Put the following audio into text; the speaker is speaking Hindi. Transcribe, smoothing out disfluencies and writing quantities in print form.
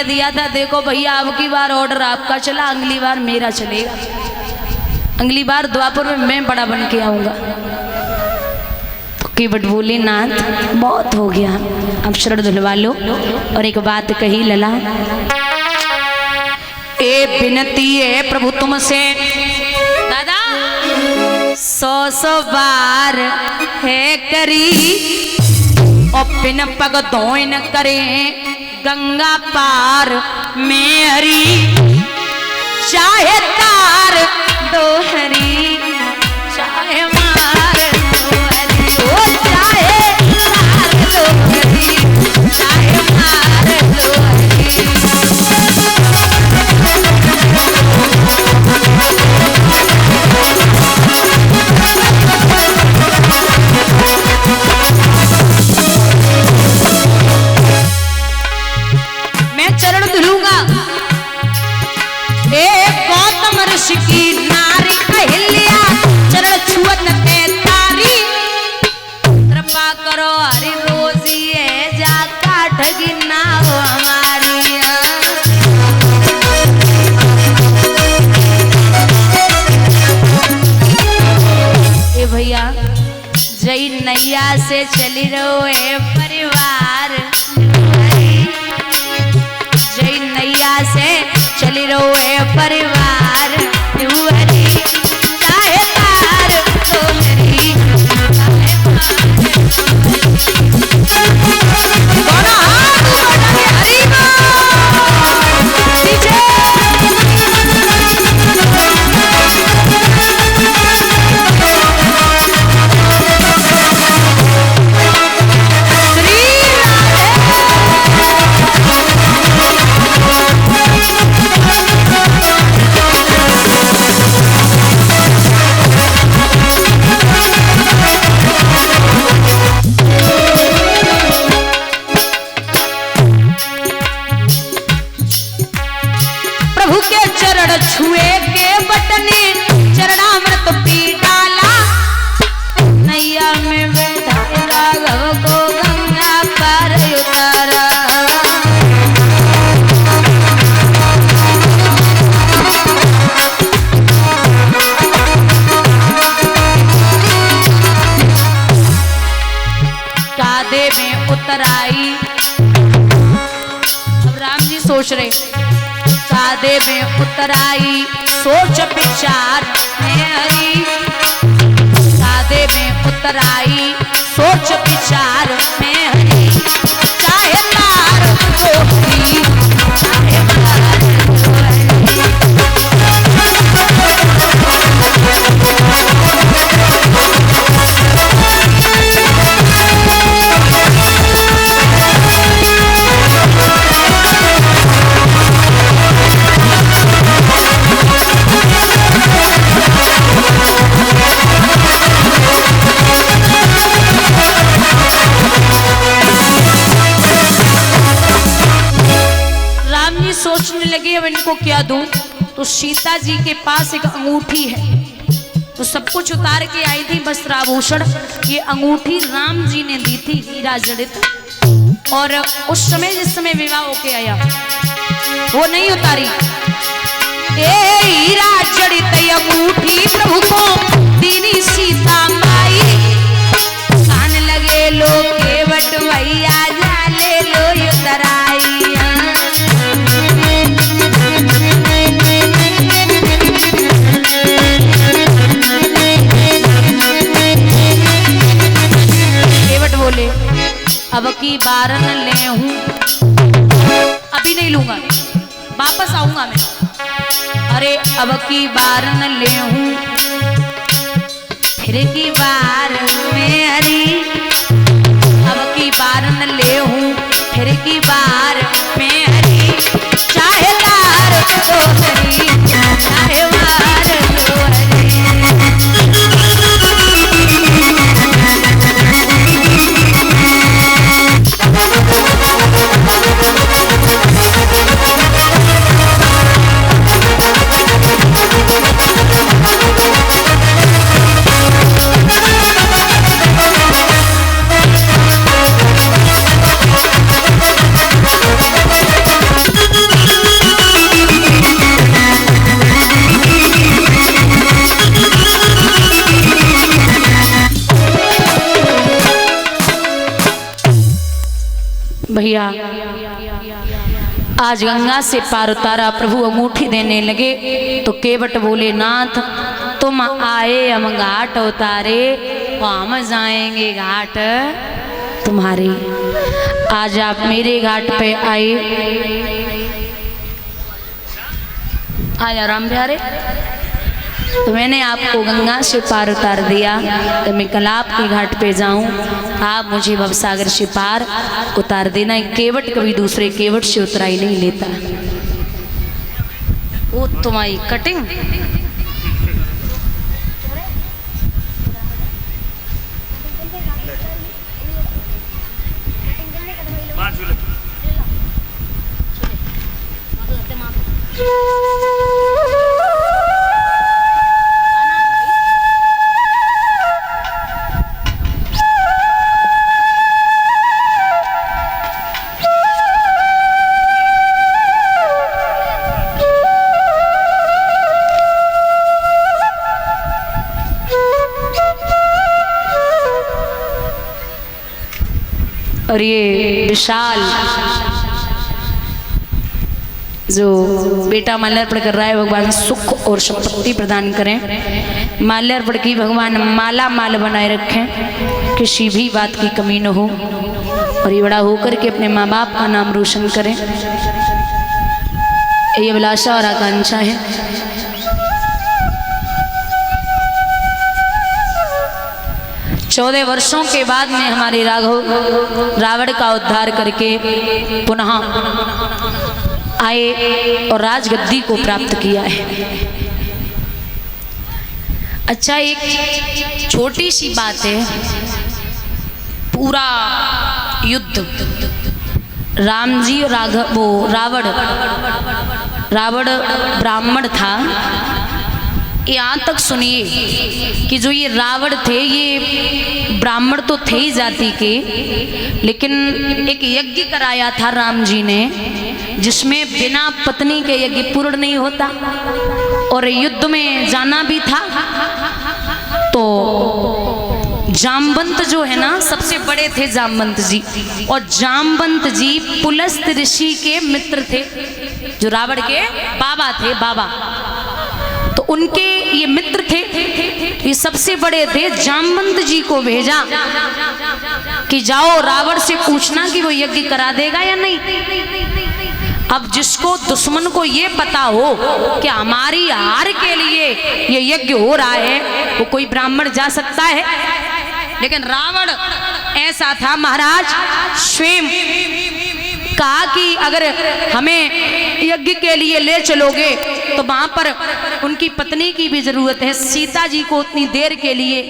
दिया था, देखो भैया अब की बार ऑर्डर आपका चला, अगली बार मेरा चलेगा। अगली बार द्वापर में मैं बड़ा बन के आऊंगा। कि बट बोले नाथ बहुत हो गया, अब शरण धुलवा लो। और एक बात कही लला, ए विनती है प्रभु तुमसे दादा 100 बार है करी और बिन पग धोइन करे गंगा पार में हरी, चाहे तार दो हरी चाहे मार दो हरी, ओ चाहे तार दो हरी चाहे मार दो हरी। मैं चरण धुलूंगा, गौतम ऋषि की नारी अहिल्या चरण छुअत ते तारी, कृपा करो हरि रोजी है जा काटगी ना हो हमारी। ए भैया जय नैया से चली रहो है परिवार, जय नैया से चली रहो है परिवार, चाहे तार तो हरी चाहे छुए के बटने चरणामृत पी डाला, नैया में बैठा राघव को गंगा पार उतारा। कादे में उतराई, अब राम जी सोच रहे, कादे में उतराई सोच विचार में हरी, कादे में उतराई सोच विचार में हरी, चाहे तार तो हरी चाहे मार तो हरी। सोचने लगे अब इनको क्या दूं, तो सीता जी के पास एक अंगूठी है, तो सब कुछ उतार के आई थी वस्त्र आभूषण। ये अंगूठी राम जी ने दी थी हीरा जड़ित, और उस समय जिस समय विवाह होके आया वो नहीं उतारी। ए हीरा जड़ित अंगूठी प्रभु को दीनी सीता माई, कान लगे लो केवट भैया जाले लो उतराई। बोले अब की बार न ले हूं, अभी नहीं लूंगा वापस आऊंगा मैं। अरे अब की बार न ले हूं फिर की बार में हरी, अब की बार न ले हूं फिर की बार में हरी, चाहे तार तो हरी चाहे मार तो हरी। किया। आज गंगा से पार उतारा, प्रभु अंगूठी देने लगे तो केवट बोले, नाथ तुम आए हम घाट उतारे, हम जाएंगे घाट तुम्हारे। आज आप मेरे घाट पे आए। आया राम प्यारे, तो मैंने आपको गंगा से पार उतार दिया, तो मैं कल आपके घाट पे जाऊं, आप मुझे भवसागर से पार उतार देना। केवट कभी दूसरे केवट से उतराई नहीं लेता। वो तुम्हारी कटिंग और ये विशाल जो बेटा माल्यार्पण कर रहा है, भगवान सुख और संपत्ति प्रदान करें। माल्यार्पण की भगवान माला माल बनाए रखें, किसी भी बात की कमी न हो, और ये बड़ा होकर के अपने माँ बाप का नाम रोशन करें, ये अभिलाषा और आकांक्षा है। 14 वर्षों के बाद में हमारे राघव रावण का उद्धार करके पुनः आए और राजगद्दी को प्राप्त किया है। अच्छा, एक छोटी सी बात है, पूरा युद्ध राम जी और रावण ब्राह्मण था। यहाँ तक सुनिए कि जो ये रावण थे, ये ब्राह्मण तो थे ही जाति के, लेकिन एक यज्ञ कराया था राम जी ने, जिसमें बिना पत्नी के यज्ञ पूर्ण नहीं होता, और युद्ध में जाना भी था। तो जामवंत जो है ना, सबसे बड़े थे जामवंत जी, और जामवंत जी पुलस्त ऋषि के मित्र थे, जो रावण के बाबा थे, बाबा। तो उनके ये मित्र थे, ये सबसे बड़े थे। जामवंत जी को भेजा कि जाओ रावण से पूछना कि वो यज्ञ करा देगा या नहीं। अब जिसको दुश्मन को ये पता हो कि हमारी हार के लिए ये यज्ञ हो रहा है, वो कोई ब्राह्मण जा सकता है। लेकिन रावण ऐसा था, महाराज स्वयं कहा कि अगर हमें यज्ञ के लिए ले चलोगे तो वहां पर उनकी पत्नी की भी जरूरत है, सीता जी को उतनी देर के लिए।